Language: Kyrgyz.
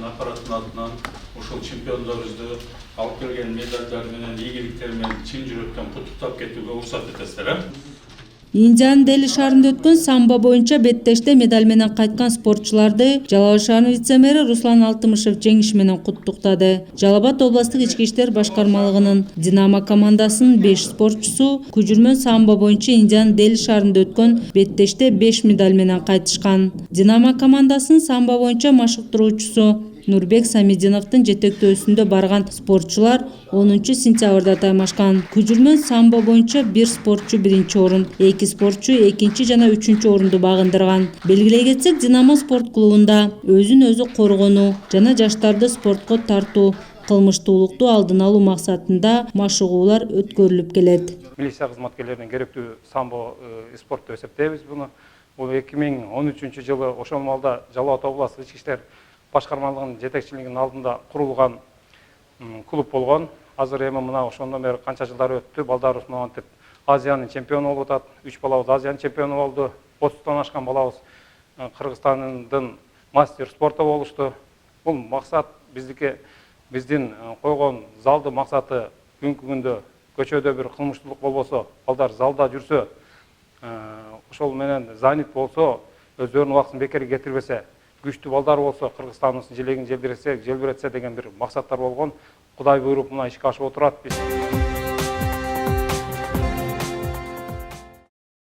командалардын аппараттын атынан ушул чемпиондорубузду алып келген медальдар менен ийгиликтер менен чын жүрөктөн куттуктап кетүүгө уруксат этесиздер. Индианын Дели шаарында өткөн самбо боюнча беттеште медаль менен кайткан спортчуларды Жалал аш шаарынын вице-мэри Руслан Алтымышев жеңиш менен куттуктады. Жалал Абад областык ички иштер башкармалыгынын Динамо командасынын 5 спортчусу күжүрмөн самбо боюнча Индианын Дели шаарында өткөн беттеште 5 медаль менен кайтышкан. Динамо командасынын самбо боюнча машыктыруучусу Нурбек Самидиновдун жетектөөсүндө барган спортчулар 10-сентябрда таймашкан. Күжүрмөн самбо боюнча 1 спортчу 1-орун, 2 спортчу 2 жана 3-орунду багындырган. Белгилей кетсек, Динамо спорт клубунда өзүн өзү коргонуу жана жаштарды спортко тартуу, кылмыштуулукту алдын алуу максатында машыгуулар өткөрүлүп келет. Милиция кызматкерлеринин керектүү самбо спорт деп эсептейбиз буну. Бул 2013-жылы ошол маалда Жалал Абад областык ички иштер башкармалыгынын жетекчилигинин алдында курулган клуб болгон. Азыр эми мына ошондон бери канча жылдар өттү. Балдарыбыз монтип Азиянын чемпиону болуп атат. 3 балабыз Азиянын чемпиону болду. 30тан ашкан балабыз Кыргызстандын мастер спорта болушту. Бул максат биздин койгон залды максаты бүгүнкү күндө көчөдө бир кылмыштуулук болбосо, балдар залда жүрсө, ошол менен занят болсо, өздөрүнүн убактысын бекерге кетирбесе, күчтүү балдар болсо, Кыргызстандын желегин желбиретсе деген бир максаттар болгон. Кудай буйруп мына ишке ашып отурат.